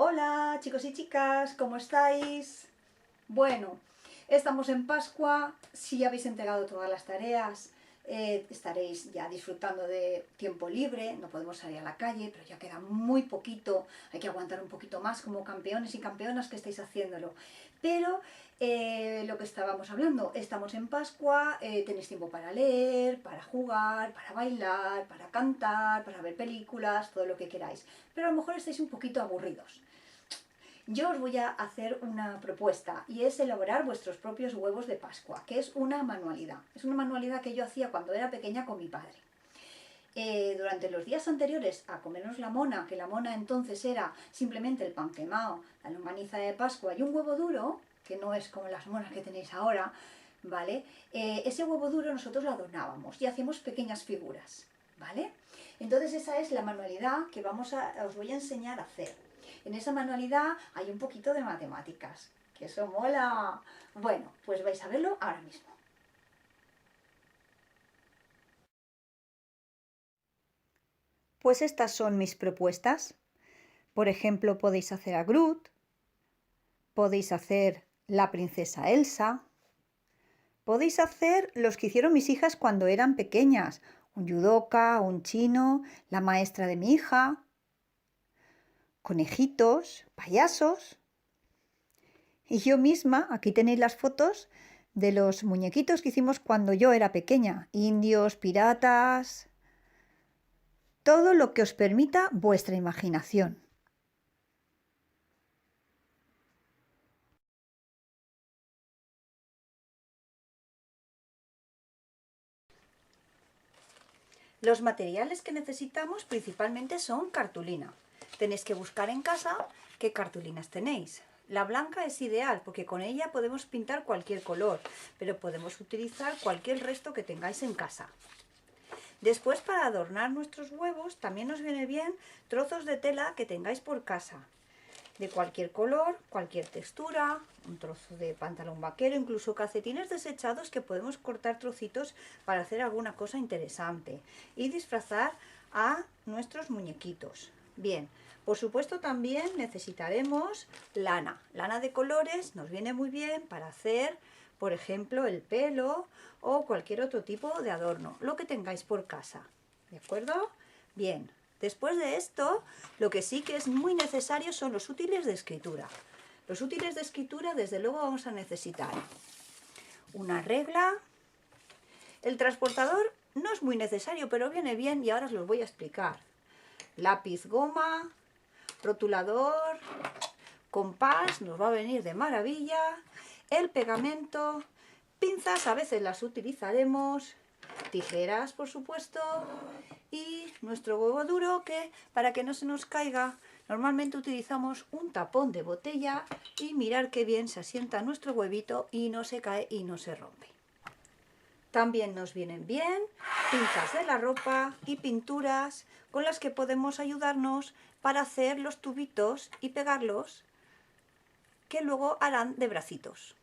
Hola chicos y chicas, ¿cómo estáis? Bueno, estamos en Pascua, si habéis entregado todas las tareas, estaréis ya disfrutando de tiempo libre, no podemos salir a la calle, pero ya queda muy poquito, hay que aguantar un poquito más como campeones y campeonas que estáis haciéndolo. Pero lo que estábamos hablando, estamos en Pascua, tenéis tiempo para leer, para jugar, para bailar, para cantar, para ver películas, todo lo que queráis. Pero a lo mejor estáis un poquito aburridos. Yo os voy a hacer una propuesta y es elaborar vuestros propios huevos de Pascua, que es una manualidad. Es una manualidad que yo hacía cuando era pequeña con mi padre. Durante los días anteriores a comernos la mona, que la mona entonces era simplemente el pan quemado, la longaniza de Pascua y un huevo duro, que no es como las monas que tenéis ahora, ¿vale? Ese huevo duro nosotros lo adornábamos y hacíamos pequeñas figuras, ¿vale? Entonces esa es la manualidad que os voy a enseñar a hacer. En esa manualidad hay un poquito de matemáticas, que eso mola. Bueno, pues vais a verlo ahora mismo. Pues estas son mis propuestas. Por ejemplo, podéis hacer a Groot, podéis hacer la princesa Elsa, podéis hacer los que hicieron mis hijas cuando eran pequeñas, un yudoka, un chino, la maestra de mi hija, conejitos, payasos. Y yo misma, aquí tenéis las fotos de los muñequitos que hicimos cuando yo era pequeña, indios, piratas, todo lo que os permita vuestra imaginación. Los materiales que necesitamos principalmente son cartulina. Tenéis que buscar en casa qué cartulinas tenéis. La blanca es ideal porque con ella podemos pintar cualquier color, pero podemos utilizar cualquier resto que tengáis en casa. Después, para adornar nuestros huevos, también nos viene bien trozos de tela que tengáis por casa, de cualquier color, cualquier textura, un trozo de pantalón vaquero, incluso calcetines desechados que podemos cortar trocitos para hacer alguna cosa interesante y disfrazar a nuestros muñequitos. Bien, por supuesto también necesitaremos lana. Lana de colores nos viene muy bien para hacer, por ejemplo, el pelo o cualquier otro tipo de adorno, lo que tengáis por casa. ¿De acuerdo? Bien. Después de esto, lo que sí que es muy necesario son los útiles de escritura. Los útiles de escritura, desde luego, vamos a necesitar una regla. El transportador no es muy necesario, pero viene bien y ahora os lo voy a explicar. Lápiz, goma, rotulador, compás, nos va a venir de maravilla. El pegamento, pinzas, a veces las utilizaremos, tijeras, por supuesto, y nuestro huevo duro, que para que no se nos caiga normalmente utilizamos un tapón de botella y mirar qué bien se asienta nuestro huevito y no se cae y no se rompe. También nos vienen bien pinzas de la ropa y pinturas con las que podemos ayudarnos para hacer los tubitos y pegarlos, que luego harán de bracitos.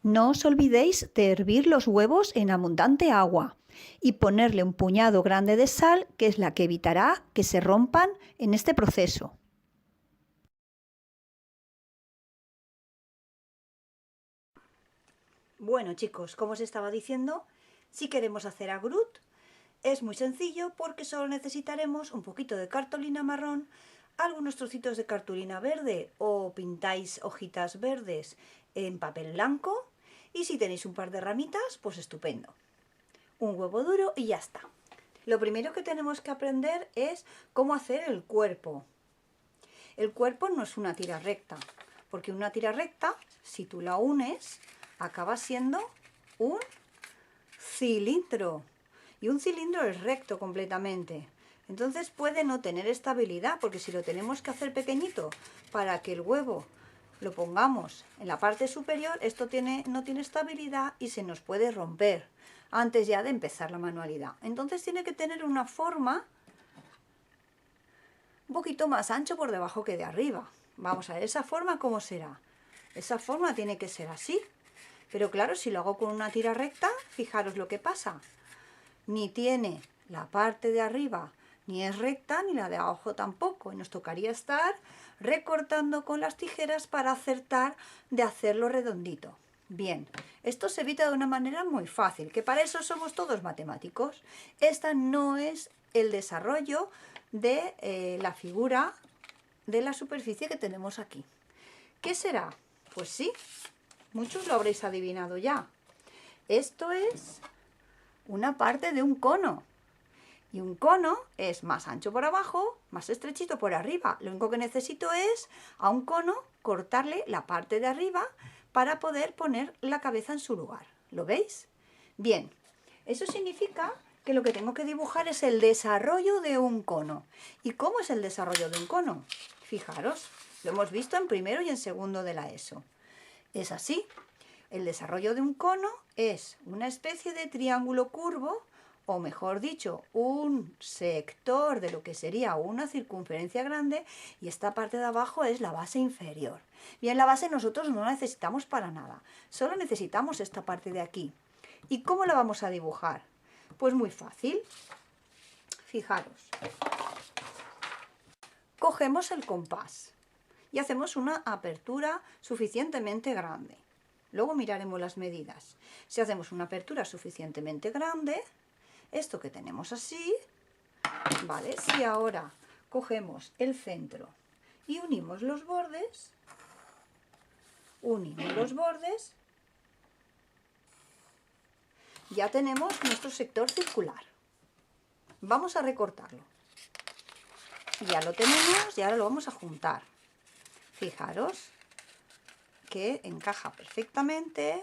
No os olvidéis de hervir los huevos en abundante agua y ponerle un puñado grande de sal, que es la que evitará que se rompan en este proceso. Bueno chicos, como os estaba diciendo, si queremos hacer a Groot, es muy sencillo porque solo necesitaremos un poquito de cartulina marrón, algunos trocitos de cartulina verde o pintáis hojitas verdes en papel blanco y si tenéis un par de ramitas, pues estupendo. Un huevo duro y ya está. Lo primero que tenemos que aprender es cómo hacer el cuerpo. El cuerpo no es una tira recta, porque una tira recta, si tú la unes, acaba siendo un cilindro. Y un cilindro es recto completamente. Entonces puede no tener estabilidad, porque si lo tenemos que hacer pequeñito para que el huevo lo pongamos en la parte superior, esto no tiene estabilidad y se nos puede romper antes ya de empezar la manualidad. Entonces tiene que tener una forma un poquito más ancho por debajo que de arriba. Vamos a ver esa forma cómo será. Esa forma tiene que ser así. Pero claro, si lo hago con una tira recta, fijaros lo que pasa. Ni tiene la parte de arriba ni es recta ni la de abajo tampoco, y nos tocaría estar recortando con las tijeras para acertar de hacerlo redondito. Bien, esto se evita de una manera muy fácil, que para eso somos todos matemáticos. Esta no es el desarrollo de la figura de la superficie que tenemos aquí. ¿Qué será? Pues sí, muchos lo habréis adivinado ya. Esto es una parte de un cono. Y un cono es más ancho por abajo, más estrechito por arriba. Lo único que necesito es a un cono cortarle la parte de arriba para poder poner la cabeza en su lugar. ¿Lo veis? Bien, eso significa que lo que tengo que dibujar es el desarrollo de un cono. ¿Y cómo es el desarrollo de un cono? Fijaros, lo hemos visto en primero y en segundo de la ESO. Es así. El desarrollo de un cono es una especie de triángulo curvo, o mejor dicho, un sector de lo que sería una circunferencia grande, y esta parte de abajo es la base inferior. Bien, la base nosotros no la necesitamos para nada, solo necesitamos esta parte de aquí. ¿Y cómo la vamos a dibujar? Pues muy fácil. Fijaros. Cogemos el compás y hacemos una apertura suficientemente grande. Luego miraremos las medidas. Si hacemos una apertura suficientemente grande, esto que tenemos así, ¿vale? Si ahora cogemos el centro y unimos los bordes, ya tenemos nuestro sector circular. Vamos a recortarlo. Ya lo tenemos y ahora lo vamos a juntar. Fijaros que encaja perfectamente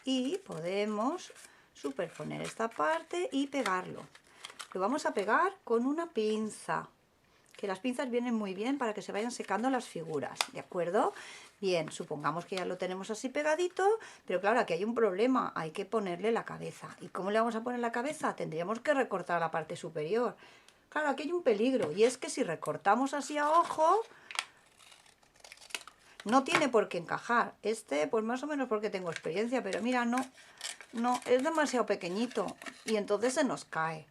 y podemos superponer esta parte y pegarlo. Lo vamos a pegar con una pinza, que las pinzas vienen muy bien para que se vayan secando las figuras, ¿de acuerdo? Bien, supongamos que ya lo tenemos así pegadito, pero claro, aquí hay un problema, hay que ponerle la cabeza. ¿Y cómo le vamos a poner la cabeza? Tendríamos que recortar la parte superior. Claro, aquí hay un peligro, y es que si recortamos así a ojo, no tiene por qué encajar. Este, pues más o menos porque tengo experiencia, pero mira, no, es demasiado pequeñito y entonces se nos cae.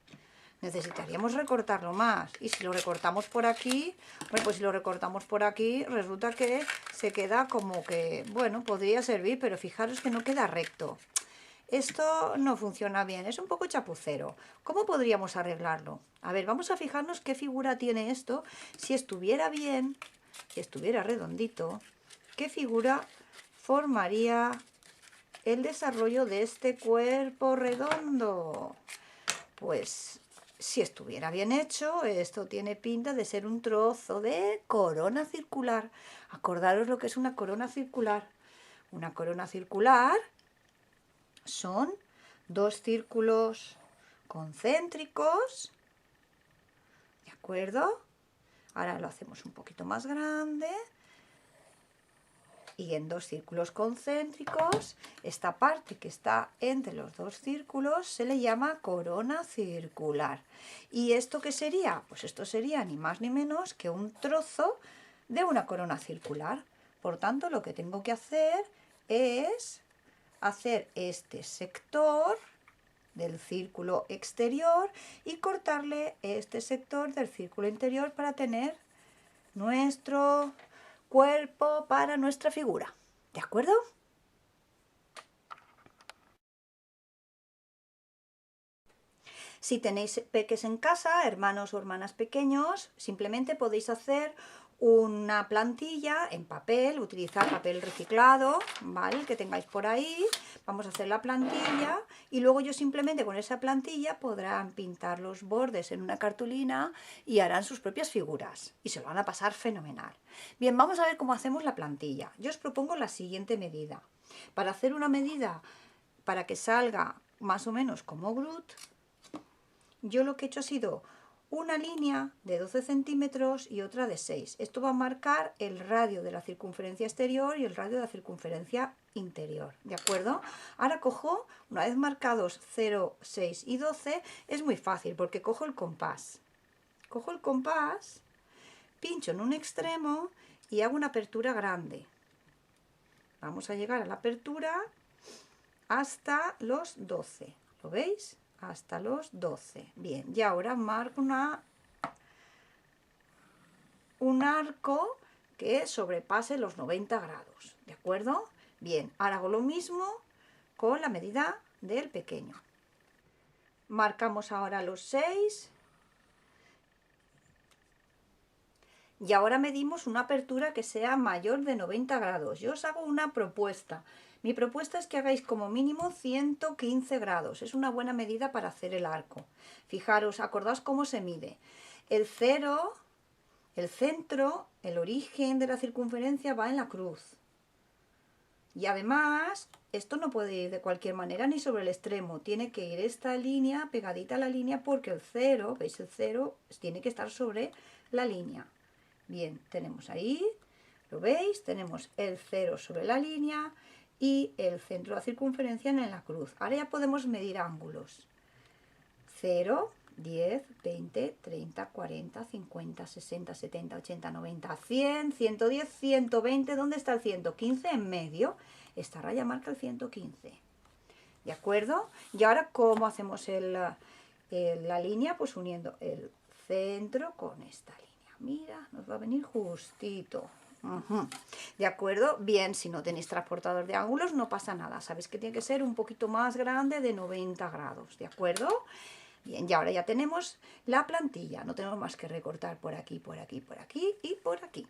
Necesitaríamos recortarlo más. Y si lo recortamos por aquí, bueno, pues si lo recortamos por aquí, resulta que se queda como que, bueno, podría servir, pero fijaros que no queda recto. Esto no funciona bien, es un poco chapucero. ¿Cómo podríamos arreglarlo? A ver, vamos a fijarnos qué figura tiene esto. Si estuviera bien, si estuviera redondito, ¿qué figura formaría el desarrollo de este cuerpo redondo? Pues si estuviera bien hecho, esto tiene pinta de ser un trozo de corona circular. Acordaros lo que es una corona circular. Una corona circular son dos círculos concéntricos, ¿de acuerdo? Ahora lo hacemos un poquito más grande. Y en dos círculos concéntricos, esta parte que está entre los dos círculos se le llama corona circular. ¿Y esto qué sería? Pues esto sería ni más ni menos que un trozo de una corona circular. Por tanto, lo que tengo que hacer es hacer este sector del círculo exterior y cortarle este sector del círculo interior para tener nuestro cuerpo para nuestra figura. ¿De acuerdo? Si tenéis peques en casa, hermanos o hermanas pequeños, simplemente podéis hacer una plantilla en papel, utilizar papel reciclado, ¿vale? El que tengáis por ahí. Vamos a hacer la plantilla y luego yo simplemente con esa plantilla podrán pintar los bordes en una cartulina y harán sus propias figuras y se lo van a pasar fenomenal. Bien, vamos a ver cómo hacemos la plantilla. Yo os propongo la siguiente medida. Para hacer una medida para que salga más o menos como Groot, yo lo que he hecho ha sido una línea de 12 centímetros y otra de 6. Esto va a marcar el radio de la circunferencia exterior y el radio de la circunferencia interior, ¿de acuerdo? Ahora cojo, una vez marcados 0, 6 y 12, es muy fácil porque cojo el compás. Cojo el compás, pincho en un extremo y hago una apertura grande. Vamos a llegar a la apertura hasta los 12, ¿lo veis? hasta los 12. Bien, y ahora marco un arco que sobrepase los 90 grados, ¿de acuerdo? Bien, ahora hago lo mismo con la medida del pequeño. Marcamos ahora los 6 y ahora medimos una apertura que sea mayor de 90 grados. Yo os hago una propuesta. Mi propuesta es que hagáis como mínimo 115 grados. Es una buena medida para hacer el arco. Fijaros, acordaos cómo se mide. El cero, el centro, el origen de la circunferencia va en la cruz. Y además, esto no puede ir de cualquier manera ni sobre el extremo. Tiene que ir esta línea pegadita a la línea porque el cero, ¿veis? El cero tiene que estar sobre la línea. Bien, tenemos ahí, ¿lo veis? Tenemos el cero sobre la línea y el centro de la circunferencia en la cruz. Ahora ya podemos medir ángulos. 0, 10, 20, 30, 40, 50, 60, 70, 80, 90, 100, 110, 120. ¿Dónde está el 115? En medio. Esta raya marca el 115. ¿De acuerdo? Y ahora, ¿cómo hacemos la línea? Pues uniendo el centro con esta línea. Mira, nos va a venir justito. ¿De acuerdo? Bien, si no tenéis transportador de ángulos no pasa nada. Sabéis que tiene que ser un poquito más grande de 90 grados. ¿De acuerdo? Bien, y ahora ya tenemos la plantilla. No tenemos más que recortar por aquí, por aquí, por aquí y por aquí.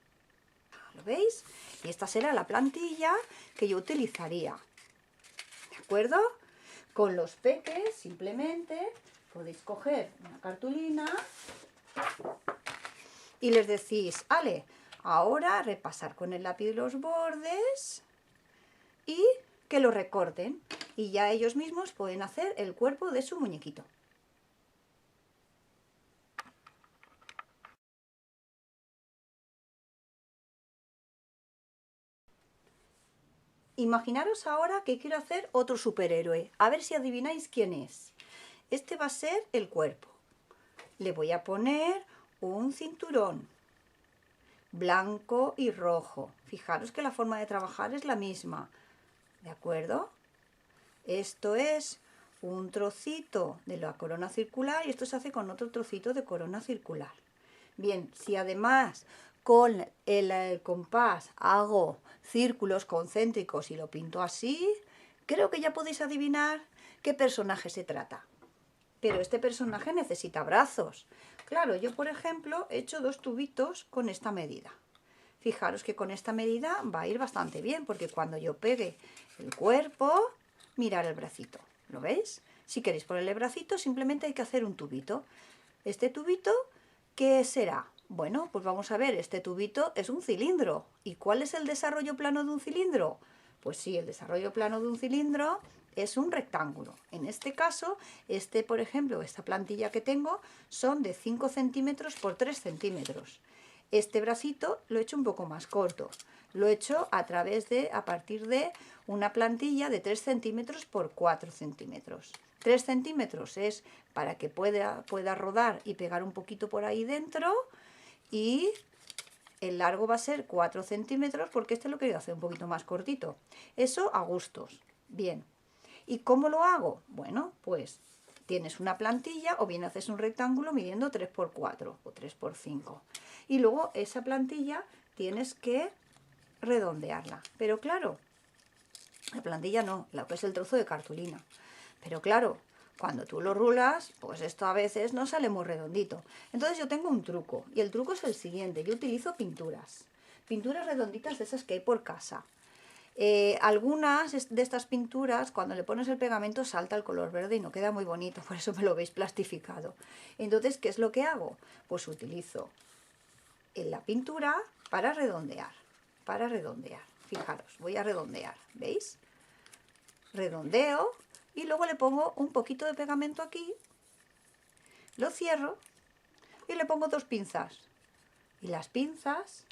¿Lo veis? Y esta será la plantilla que yo utilizaría. ¿De acuerdo? Con los peques simplemente podéis coger una cartulina y les decís, ale, ahora repasar con el lápiz los bordes y que lo recorten. Y ya ellos mismos pueden hacer el cuerpo de su muñequito. Imaginaros ahora que quiero hacer otro superhéroe. A ver si adivináis quién es. Este va a ser el cuerpo. Le voy a poner un cinturón blanco y rojo. Fijaros que la forma de trabajar es la misma. ¿De acuerdo? Esto es un trocito de la corona circular y esto se hace con otro trocito de corona circular. Bien, si además con el compás hago círculos concéntricos y lo pinto así, creo que ya podéis adivinar qué personaje se trata. Pero este personaje necesita brazos. Claro, yo por ejemplo he hecho 2 tubitos con esta medida. Fijaros que con esta medida va a ir bastante bien, porque cuando yo pegue el cuerpo, mirad el bracito. ¿Lo veis? Si queréis ponerle bracito, simplemente hay que hacer un tubito. Este tubito, ¿qué será? Bueno, pues vamos a ver, este tubito es un cilindro. ¿Y cuál es el desarrollo plano de un cilindro? Pues sí, el desarrollo plano de un cilindro es un rectángulo. En este caso, por ejemplo, esta plantilla que tengo son de 5 centímetros por 3 centímetros. Este bracito lo he hecho un poco más corto. Lo he hecho a partir de una plantilla de 3 centímetros por 4 centímetros. 3 centímetros es para que pueda rodar y pegar un poquito por ahí dentro, y el largo va a ser 4 centímetros porque este lo quería hacer un poquito más cortito. Eso a gustos. Bien. ¿Y cómo lo hago? Bueno, pues tienes una plantilla o bien haces un rectángulo midiendo 3 por 4 o 3 por 5. Y luego esa plantilla tienes que redondearla. Pero claro, la plantilla no, lo que es el trozo de cartulina. Pero claro, cuando tú lo rulas, pues esto a veces no sale muy redondito. Entonces yo tengo un truco, y el truco es el siguiente. Yo utilizo pinturas redonditas de esas que hay por casa. Algunas de estas pinturas, cuando le pones el pegamento, salta el color verde y no queda muy bonito, por eso me lo veis plastificado. Entonces, ¿qué es lo que hago? Pues utilizo la pintura para redondear. Fijaros, voy a redondear, ¿veis? Redondeo y luego le pongo un poquito de pegamento aquí, lo cierro y le pongo 2 pinzas. Y las pinzas,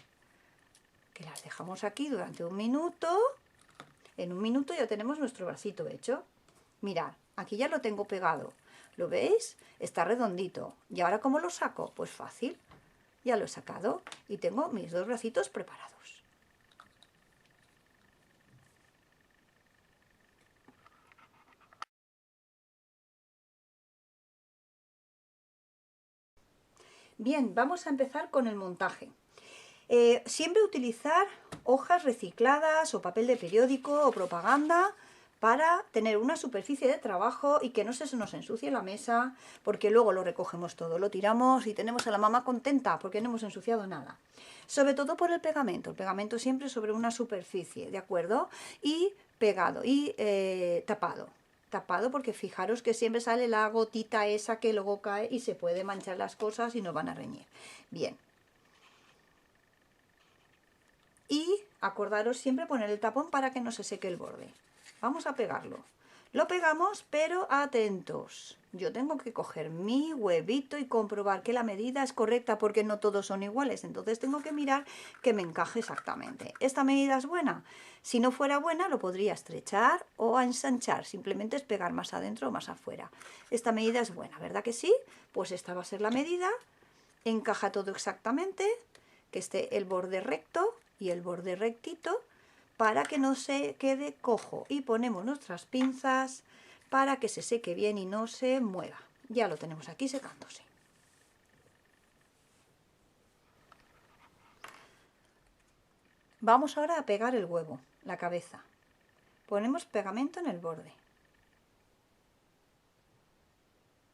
que las dejamos aquí durante un minuto, en un minuto ya tenemos nuestro bracito hecho. Mirad, aquí ya lo tengo pegado. ¿Lo veis? Está redondito. ¿Y ahora cómo lo saco? Pues fácil. Ya lo he sacado y tengo mis 2 bracitos preparados. Bien, vamos a empezar con el montaje. Siempre utilizar hojas recicladas o papel de periódico o propaganda para tener una superficie de trabajo y que no se nos ensucie la mesa, porque luego lo recogemos todo, lo tiramos y tenemos a la mamá contenta porque no hemos ensuciado nada. Sobre todo por el pegamento siempre sobre una superficie, ¿de acuerdo? Y pegado y tapado, porque fijaros que siempre sale la gotita esa que luego cae y se puede manchar las cosas y nos van a reñir. Bien. Y acordaros siempre poner el tapón para que no se seque el borde. Vamos a pegarlo. Lo pegamos, pero atentos. Yo tengo que coger mi huevito y comprobar que la medida es correcta porque no todos son iguales. Entonces tengo que mirar que me encaje exactamente. ¿Esta medida es buena? Si no fuera buena lo podría estrechar o ensanchar. Simplemente es pegar más adentro o más afuera. Esta medida es buena, ¿verdad que sí? Pues esta va a ser la medida. Encaja todo exactamente, que esté el borde recto y el borde rectito, para que no se quede cojo, y ponemos nuestras pinzas para que se seque bien y no se mueva. Ya lo tenemos aquí secándose. Vamos ahora a pegar el huevo, la cabeza. Ponemos pegamento en el borde.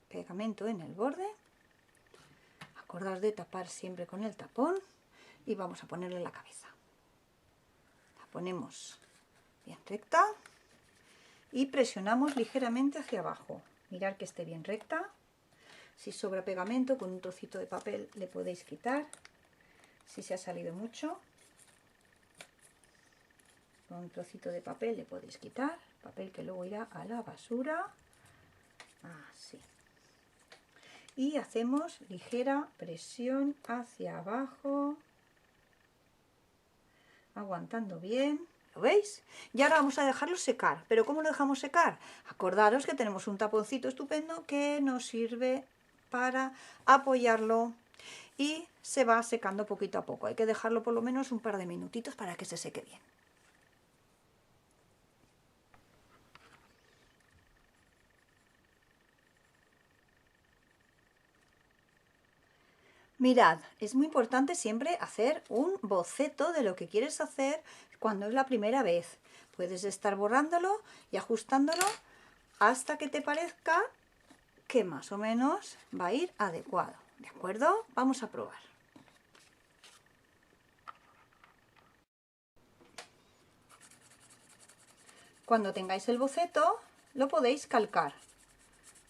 Pegamento en el borde. Acordaos de tapar siempre con el tapón y vamos a ponerle la cabeza. Ponemos bien recta y presionamos ligeramente hacia abajo. Mirad que esté bien recta. Si sobra pegamento, con un trocito de papel le podéis quitar. Si se ha salido mucho, con un trocito de papel le podéis quitar. Papel que luego irá a la basura. Así. Y hacemos ligera presión hacia abajo, aguantando bien, ¿lo veis? Y ahora vamos a dejarlo secar. ¿Pero cómo lo dejamos secar? Acordaros que tenemos un taponcito estupendo que nos sirve para apoyarlo y se va secando poquito a poco. Hay que dejarlo por lo menos un par de minutitos para que se seque bien. Mirad, es muy importante siempre hacer un boceto de lo que quieres hacer cuando es la primera vez. Puedes estar borrándolo y ajustándolo hasta que te parezca que más o menos va a ir adecuado. ¿De acuerdo? Vamos a probar. Cuando tengáis el boceto, lo podéis calcar.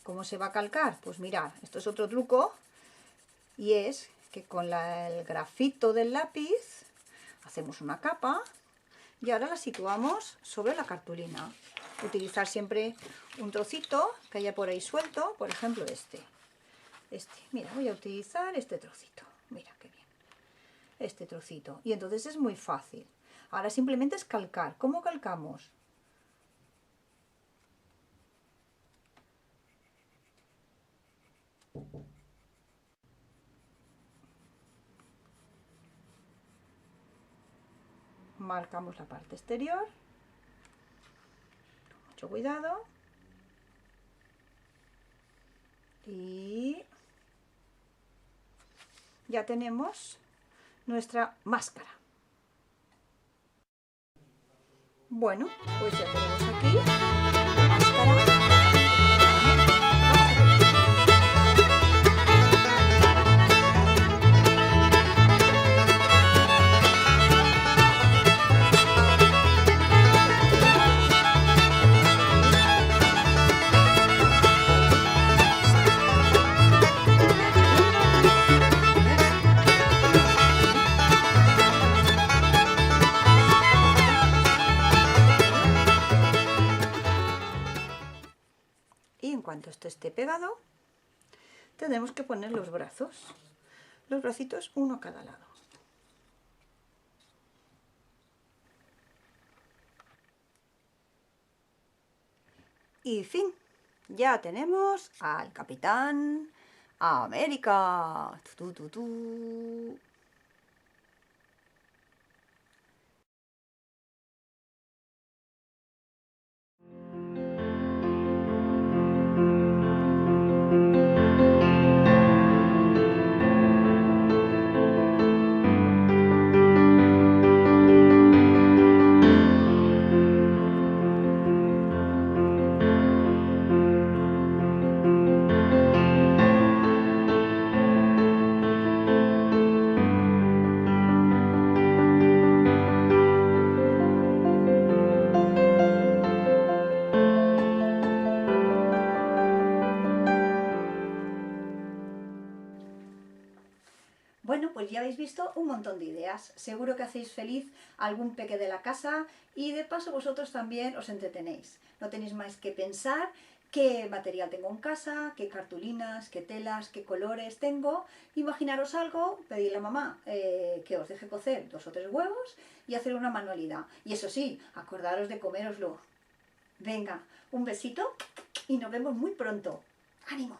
¿Cómo se va a calcar? Pues mirad, esto es otro truco. Y es que con el grafito del lápiz hacemos una capa y ahora la situamos sobre la cartulina. Utilizar siempre un trocito que haya por ahí suelto, por ejemplo este. Mira, voy a utilizar este trocito. Mira qué bien. Este trocito. Y entonces es muy fácil. Ahora simplemente es calcar. ¿Cómo calcamos? Marcamos la parte exterior, con mucho cuidado, y ya tenemos nuestra máscara. Bueno, pues ya tenemos aquí la máscara. Y en cuanto esto esté pegado, tenemos que poner los bracitos uno a cada lado. Y fin, ya tenemos al Capitán América. Tu, tu, tu. aquí habéis visto un montón de ideas. Seguro que hacéis feliz a algún peque de la casa y de paso vosotros también os entretenéis. No tenéis más que pensar qué material tengo en casa, qué cartulinas, qué telas, qué colores tengo. Imaginaros algo, pedirle a mamá que os deje cocer 2 o 3 huevos y hacer una manualidad. Y eso sí, acordaros de coméroslo. Venga, un besito y nos vemos muy pronto. ¡Ánimo!